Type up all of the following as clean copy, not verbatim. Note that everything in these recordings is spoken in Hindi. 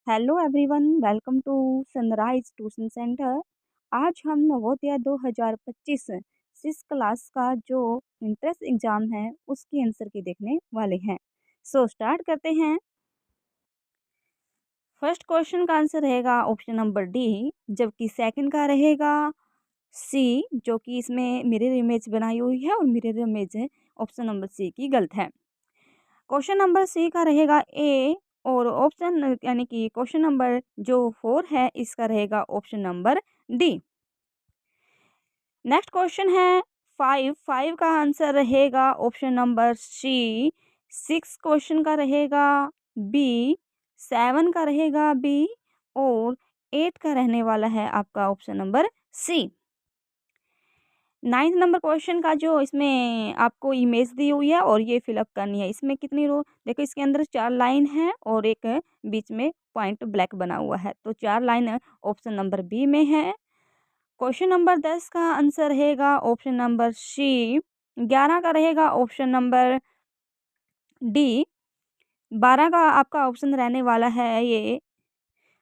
Hello everyone, welcome to Sunrise tuition centre. आज हम नवोदय 2025 सिक्स क्लास का जो इंट्रेंस एग्जाम है उसकी आंसर की देखने वाले हैं। सो स्टार्ट करते हैं। फर्स्ट क्वेश्चन का आंसर रहेगा ऑप्शन नंबर डी, जबकि सेकंड का रहेगा सी, जो कि इसमें मिरर इमेज बनाई हुई है और मिरर इमेज है ऑप्शन नंबर सी की गलत है। क्वेश्चन नंबर सी का रहेगा ए, और ऑप्शन यानी कि क्वेश्चन नंबर जो 4 है इसका रहेगा option number D. Next question है 5 का आंसर रहेगा ऑप्शन नंबर सी। 6 क्वेश्चन का रहेगा बी, 7 का रहेगा बी, और 8 का रहने वाला है आपका option number C. 9th number question का जो इसमें आपको इमेज दी हुई है और ये फिलअप करनी है। इसमें कितनी रो, देखो इसके अंदर 4 लाइन है और एक बीच में पॉइंट ब्लैक बना हुआ है, तो 4 लाइन ऑप्शन नंबर बी में है। क्वेश्चन नंबर 10 का आंसर रहेगा ऑप्शन नंबर सी। 11 का रहेगा ऑप्शन नंबर डी। 12 का आपका ऑप्शन रहने वाला है ये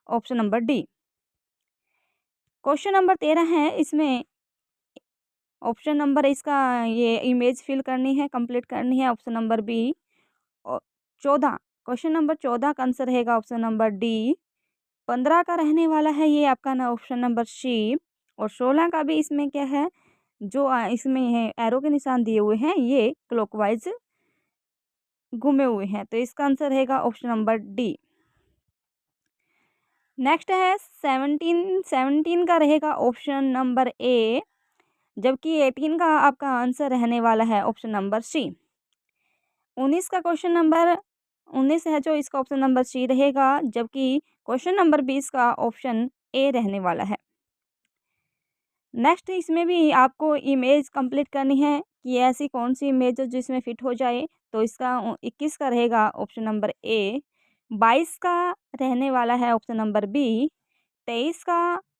option number D. Question number 13 है, इसमें ऑप्शन नंबर इसका ये इमेज फिल करनी है, कंप्लीट करनी है, ऑप्शन नंबर बी। और 14, क्वेश्चन नंबर 14 का आंसर रहेगा ऑप्शन नंबर डी। 15 का रहने वाला है ये आपका ना ऑप्शन नंबर सी। और 16 का भी इसमें क्या है, जो इसमें है एरो के निशान दिए हुए हैं ये क्लॉकवाइज घूमे हुए हैं, तो इसका आंसर रहेगा ऑप्शन नंबर डी। नेक्स्ट है 17 का रहेगा ऑप्शन नंबर ए, जबकि 18 का आपका आंसर रहने वाला है ऑप्शन नंबर सी। 19 का क्वेश्चन नंबर 19 है जो इसका ऑप्शन नंबर सी रहेगा, जबकि क्वेश्चन नंबर 20 का ऑप्शन ए रहने वाला है। नेक्स्ट इसमें भी आपको इमेज कंप्लीट करनी है कि ऐसी कौन सी इमेज हो जिसमें फिट हो जाए, तो इसका 21 का रहेगा ऑप्शन नंबर ए। 22 का रहने वाला है ऑप्शन नंबर बी। 23 का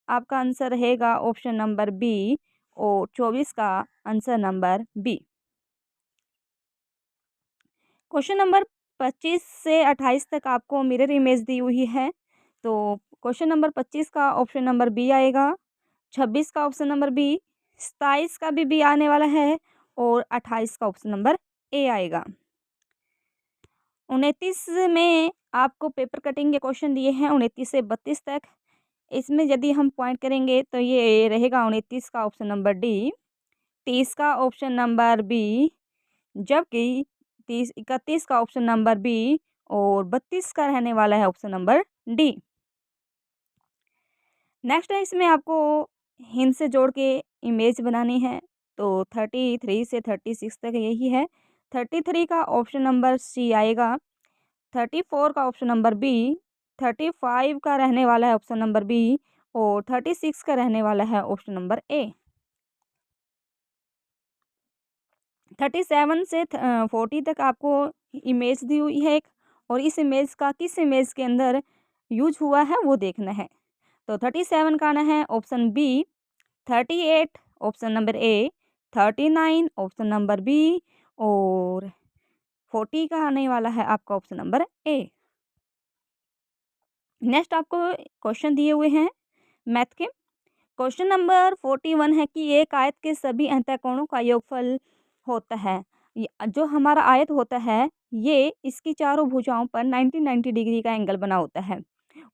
आपका आंसर रहेगा ऑप्शन नंबर बी, और 24 का answer number B. Question number 25 से 28 तक आपको मिरर इमेज दी हुई है, तो क्वेश्चन नंबर 25 का ऑप्शन नंबर बी आएगा। 26 का ऑप्शन नंबर बी, 27 का भी बी आने वाला है, और 28 का ऑप्शन नंबर ए आएगा। 29 में आपको पेपर कटिंग के क्वेश्चन दिए हैं 29 से 32 तक। इसमें यदि हम पॉइंट करेंगे तो ये रहेगा 29 का ऑप्शन नंबर डी, 30 का ऑप्शन नंबर बी, जबकि 31 का ऑप्शन नंबर बी, और 32 का रहने वाला है ऑप्शन नंबर डी। नेक्स्ट है, इसमें आपको हिंद से जोड़ के इमेज बनानी है, तो 33 से 36 तक यही है। 33 का ऑप्शन नंबर सी आएगा। 34 का ऑप्शन नंबर बी। 35 का रहने वाला है ऑप्शन नंबर बी, और 36 का रहने वाला है ऑप्शन नंबर ए। 37 से 40 तक आपको इमेज दी हुई है एक, और इस इमेज का किस इमेज के अंदर यूज हुआ है वो देखना है, तो 37 का आना है option B. 38 option number A. 39 option number B, और 40 का आने वाला है आपका ऑप्शन नंबर ए। नेक्स्ट आपको क्वेश्चन दिए हुए हैं मैथ के। क्वेश्चन नंबर 41 है कि एक आयत के सभी अंतःकोणों का योगफल होता है। जो हमारा आयत होता है ये इसकी चारों भुजाओं पर 90 डिग्री का एंगल बना होता है,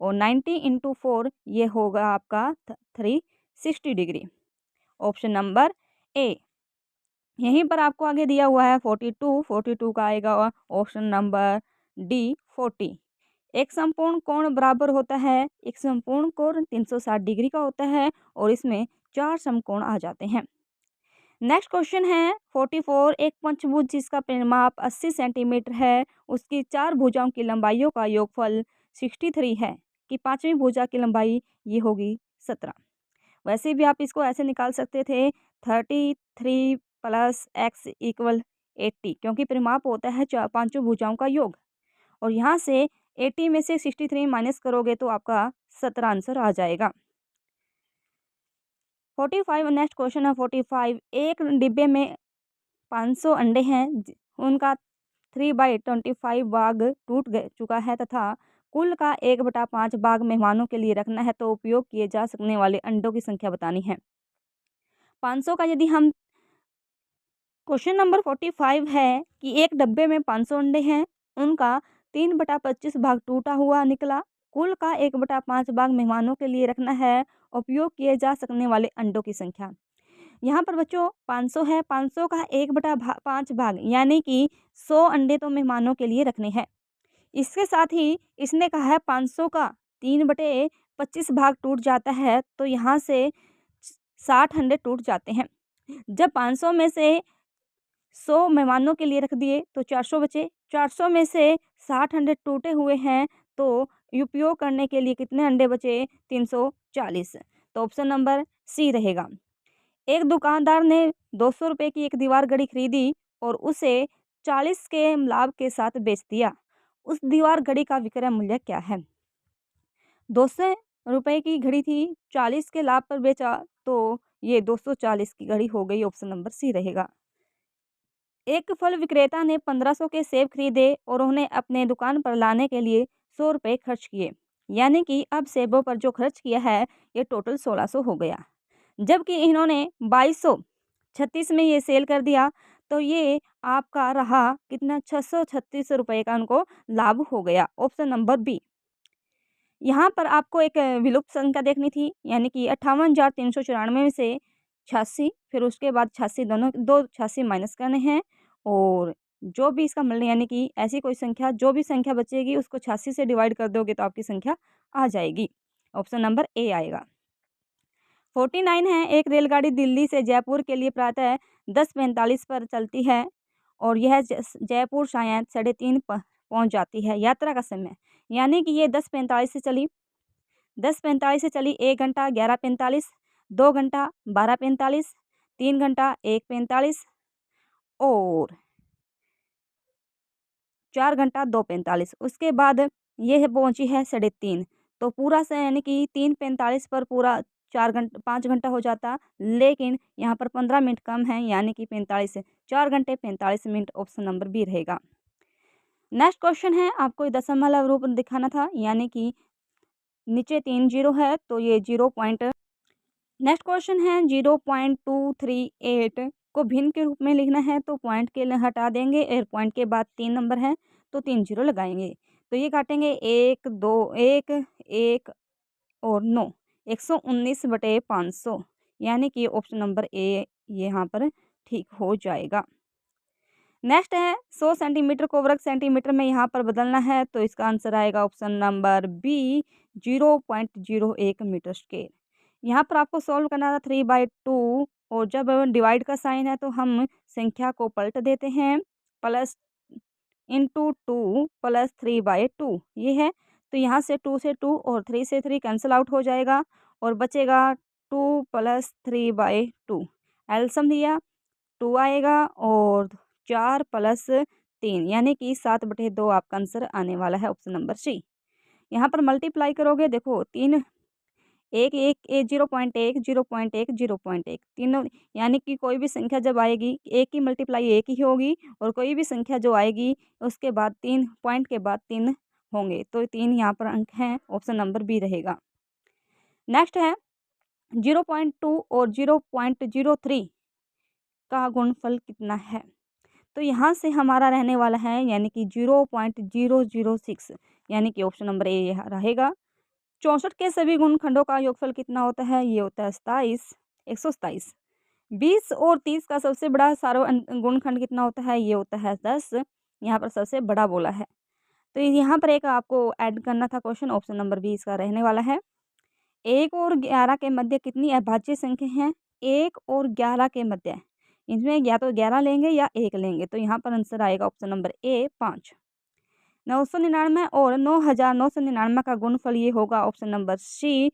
और 90 इंटू 4 ये होगा आपका 360 डिग्री। ऑप्शन नंबर ए। यहीं पर आपको आगे दिया हुआ है 42 का आएगा ऑप्शन नंबर डी 40। एक संपूर्ण कोण बराबर होता है, एक संपूर्ण कोण 360 डिग्री का होता है, और इसमें 4 समकोण आ जाते हैं। नेक्स्ट क्वेश्चन है 44। एक पंचभुज जिसका परिमाप 80 सेंटीमीटर है, उसकी 4 भुजाओं की लंबाइयों का योगफल 63 है, कि 5वीं भुजा की लंबाई ये होगी 17। वैसे भी आप इसको ऐसे निकाल सकते थे 33 प्लस एक्स इक्वल 80, क्योंकि परिमाप होता है पांचों भुजाओं का योग, और यहाँ से 80 में से 63 माइनस करोगे तो आपका 17 आंसर आ जाएगा। 45 नेक्स्ट क्वेश्चन है 45। एक डिब्बे में 500 अंडे हैं, उनका 3/25 भाग टूट चुका है, तथा कुल का 1/5 भाग मेहमानों के लिए रखना है तो उपयोग किए जा सकने वाले अंडों की संख्या बतानी है। 500 का यदि हम क्वेश्चन नंबर 45 है कि एक डब्बे में 500 अंडे हैं, उनका 3/25 भाग टूटा हुआ निकला। कुल का 1/5 भाग मेहमानों के लिए रखना है, उपयोग किए जा सकने वाले अंडों की संख्या। यहाँ पर बच्चों 500 है, 500 का 1/5 भाग यानी कि 100 अंडे तो मेहमानों के लिए रखने हैं। इसके साथ ही इसने कहा है 500 का 3/25 भाग टूट जाता है, तो यहाँ से 60 अंडे टूट जाते हैं। जब 500 में से 100 मेहमानों के लिए रख दिए तो 400 बचे। 400 में से 60 अंडे टूटे हुए हैं, तो उपयोग करने के लिए कितने अंडे बचे? 340। तो ऑप्शन नंबर सी रहेगा। एक दुकानदार ने 200 रुपये की एक दीवार घड़ी खरीदी और उसे 40 के लाभ के साथ बेच दिया। उस दीवार घड़ी का विक्रय मूल्य क्या है? 200 रुपये की घड़ी थी, 40 के लाभ पर बेचा, तो ये 240 की घड़ी हो गई। ऑप्शन नंबर सी रहेगा। एक फल विक्रेता ने 1500 के सेब खरीदे और उन्हें अपने दुकान पर लाने के लिए 100 रुपये खर्च किए, यानी कि अब सेबों पर जो खर्च किया है ये टोटल 1600 हो गया। जबकि इन्होंने 2236 में ये सेल कर दिया, तो ये आपका रहा कितना? 636 रुपये का उनको लाभ हो गया। Option number B. यहाँ पर आपको एक विलुप्त संख्या देखनी थी, यानी कि 58,394 में से 86, फिर उसके बाद 86 दोनों 2 86 माइनस करने हैं, और जो भी इसका मूल्य यानी कि ऐसी कोई संख्या, जो भी संख्या बचेगी उसको 86 से डिवाइड कर दोगे तो आपकी संख्या आ जाएगी। ऑप्शन नंबर ए आएगा। 49 है, एक रेलगाड़ी दिल्ली से जयपुर के लिए प्रातः 10:45 पर चलती है और यह जयपुर शायद 3:30 पहुँच जाती है। यात्रा का समय यानी कि ये 10:45 से चली, 10:45 से चली, 1 घंटा 11:45, 2 घंटा 12:45, 3 घंटा 1:45 और 4 घंटा 2:45। उसके बाद ये पहुँची है 3:30। तो पूरा से यानी कि 3:45 पर पूरा 5 घंटा हो जाता, लेकिन यहाँ पर 15 मिनट कम है, यानी कि 45 4 घंटे 45 मिनट। ऑप्शन नंबर बी रहेगा। नेक्स्ट क्वेश्चन है, आपको दशमलव रूप दिखाना था, यानी कि नीचे 3 जीरो है तो ये 0 पॉइंट। नेक्स्ट क्वेश्चन है 0.238 को भिन्न के रूप में लिखना है, तो पॉइंट के लिए हटा देंगे और पॉइंट के बाद 3 नंबर है तो 3 जीरो लगाएंगे। तो ये काटेंगे 1 2 1 1 और 9, 119/500, यानी कि ऑप्शन नंबर ए यहाँ पर ठीक हो जाएगा। नेक्स्ट है 100 सेंटीमीटर को वर्ग सेंटीमीटर में यहाँ पर बदलना है, तो इसका आंसर आएगा option number B 0.01 metre square. यहाँ पर आपको सॉल्व करना था 3/2, और जब डिवाइड का साइन है तो हम संख्या को पलट देते हैं, प्लस इंटू 2 प्लस 3/2 ये है। तो यहाँ से 2 से 2 और 3 से 3 कैंसिल आउट हो जाएगा और बचेगा 2 प्लस 3/2। एलसीएम दिया 2 आएगा और 4 प्लस 3 यानी कि 7/2 आपका आंसर आने वाला है। Option number C. यहाँ पर मल्टीप्लाई करोगे, देखो 3 1 1 0.1 0.1 0.1 तीनों, यानी कि कोई भी संख्या जब आएगी एक की मल्टीप्लाई एक ही होगी, और कोई भी संख्या जो आएगी उसके बाद 3 पॉइंट के बाद 3 होंगे, तो 3 यहाँ पर अंक हैं। ऑप्शन नंबर बी रहेगा। नेक्स्ट है 0.2 और 0.03 का गुणनफल कितना है, तो यहाँ से हमारा रहने वाला है यानी कि 0.006, यानी कि ऑप्शन नंबर ए रहेगा। 64 के सभी गुणनखंडों का योगफल कितना होता है? ये होता है 27 127। 20 और 30 का सबसे बड़ा गुणनखंड कितना होता है? ये होता है 10। यहाँ पर सबसे बड़ा बोला है, तो यहाँ पर एक आपको ऐड करना था क्वेश्चन। ऑप्शन नंबर बी इसका रहने वाला है। 1 और 11 के मध्य कितनी अभाज्य संख्या हैं? 1 और 11 के मध्य, इनमें या तो 11 लेंगे या 1 लेंगे, तो यहाँ पर आंसर आएगा ऑप्शन नंबर ए 5। 999 और 9999 का गुणनफल ये होगा, option number C.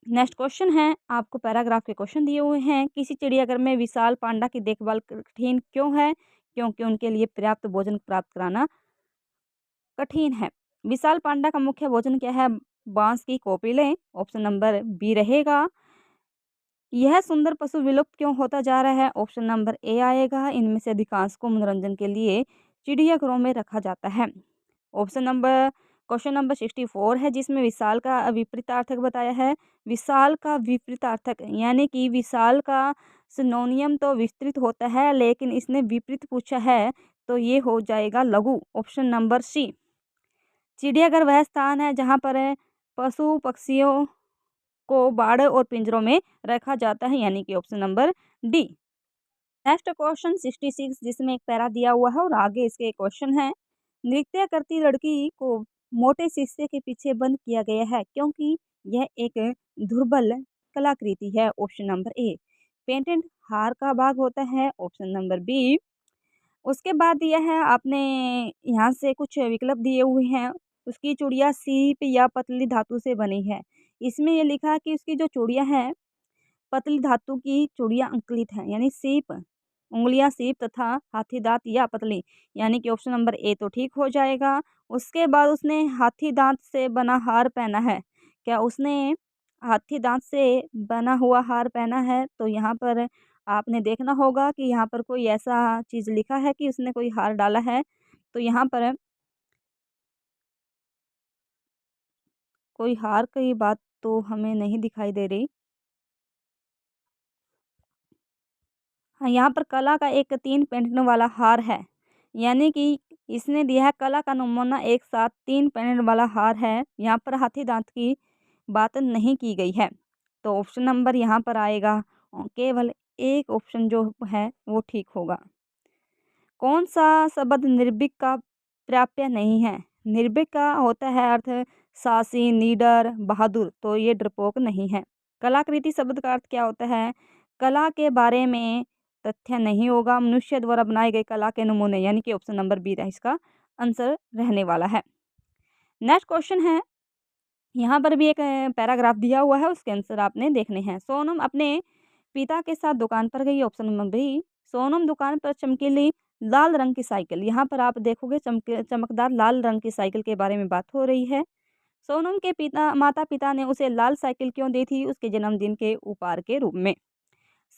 Next question है, आपको पैराग्राफ के क्वेश्चन दिए हुए हैं। किसी चिड़ियाघर में विशाल पांडा की देखभाल कठिन क्यों है? क्योंकि उनके लिए पर्याप्त भोजन प्राप्त कराना कठिन है। विशाल पांडा का मुख्य भोजन क्या है? बांस की कोपीलें। ऑप्शन नंबर बी रहेगा। यह सुंदर पशु विलुप्त क्यों होता जा रहा है? ऑप्शन नंबर ए आएगा। इनमें से अधिकांश को मनोरंजन के लिए चिड़ियाघरों में रखा जाता है। क्वेश्चन नंबर 64 है जिसमें विशाल का विपरीतार्थक बताया है। विशाल का विपरीतार्थक यानी कि विशाल का सिनोनियम तो विस्तृत होता है, लेकिन इसने विपरीत पूछा है तो ये हो जाएगा लघु। Option number C. चिड़ियाघर वह स्थान है जहाँ पर पशु पक्षियों को बाड़ और पिंजरों में रखा जाता है, यानी कि option number D. Next question 66 जिसमें एक पैरा दिया हुआ है और आगे इसके क्वेश्चन है। नृत्य करती लड़की को मोटे शीशे के पीछे बंद किया गया है क्योंकि यह एक दुर्बल कलाकृति है। ऑप्शन नंबर ए। पेटेंट हार का भाग होता है। Option number B. उसके बाद दिया है आपने यहाँ से कुछ विकल्प दिए हुए हैं। उसकी चूड़ियाँ सीप या पतली धातु से बनी है। इसमें ये लिखा है कि उसकी जो चूड़ियाँ हैं पतली धातु की चूड़ियाँ अंकित हैं, यानी सीप उंगलियां सीप तथा हाथी दांत या पतली, यानी कि ऑप्शन नंबर ए तो ठीक हो जाएगा। उसके बाद उसने हाथी दांत से बना हार पहना है। क्या उसने हाथी दांत से बना हुआ हार पहना है? तो यहाँ पर आपने देखना होगा कि यहाँ पर कोई ऐसा चीज़ लिखा है कि उसने कोई हार डाला है, तो यहाँ पर कोई हार की बात तो हमें नहीं दिखाई दे रही। हाँ, यहाँ पर कला का एक 3 पैटर्न वाला हार है, यानी कि इसने दिया है कला का नमूना एक साथ 3 पैटर्न वाला हार है। यहाँ पर हाथी दांत की बात नहीं की गई है, तो ऑप्शन नंबर यहाँ पर आएगा और केवल एक ऑप्शन जो है वो ठीक होगा। कौन सा शब्द निर्भीक का प्राप्य नहीं है? निर्भीक का होता है अर्थ साहसी, निडर, बहादुर, तो ये डरपोक नहीं है। कलाकृति शब्द का अर्थ क्या होता है? कला के बारे में तथ्य नहीं होगा, मनुष्य द्वारा बनाए गए कला के नमूने, यानी कि ऑप्शन नंबर बी इसका आंसर रहने वाला है। नेक्स्ट क्वेश्चन है, यहाँ पर भी एक पैराग्राफ दिया हुआ है, उसके आंसर आपने देखने हैं। सोनम अपने पिता के साथ दुकान पर गई। Option number B. सोनम दुकान पर चमकीली लाल रंग की साइकिल, यहाँ पर आप देखोगे चमकदार लाल रंग की साइकिल के बारे में बात हो रही है। सोनम के माता पिता ने उसे लाल साइकिल क्यों दी थी? उसके जन्मदिन के उपहार के रूप में।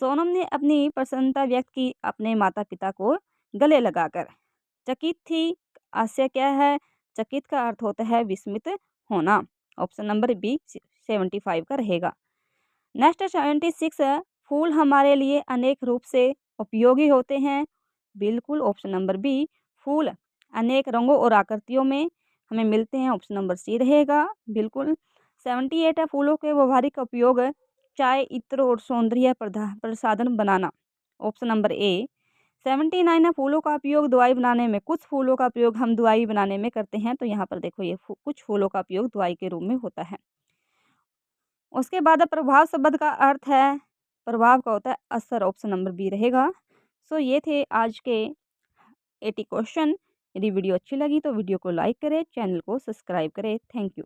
सोनम ने अपनी प्रसन्नता व्यक्त की अपने माता पिता को गले लगाकर। चकित थी, आश्चर्य क्या है? चकित का अर्थ होता है विस्मित होना। ऑप्शन नंबर बी 75 का रहेगा। नेक्स्ट 76 फूल हमारे लिए अनेक रूप से उपयोगी होते हैं। बिल्कुल ऑप्शन नंबर बी। फूल अनेक रंगों और आकृतियों में हमें मिलते हैं। ऑप्शन नंबर सी रहेगा। बिल्कुल 78 है फूलों के व्यवहारिक उपयोग चाय, इत्र और सौंदर्य प्रसाधन बनाना। ऑप्शन नंबर ए। 79 है फूलों का उपयोग दवाई बनाने में। कुछ फूलों का उपयोग हम दवाई बनाने में करते हैं, तो यहाँ पर देखो ये कुछ फूलों का उपयोग दवाई के रूप में होता है। उसके बाद प्रभाव शब्द का अर्थ है, प्रभाव का होता है असर। ऑप्शन नंबर बी रहेगा। सो ये थे आज के 80 क्वेश्चन। यदि वीडियो अच्छी लगी तो वीडियो को लाइक करें, चैनल को सब्सक्राइब करें। Thank you.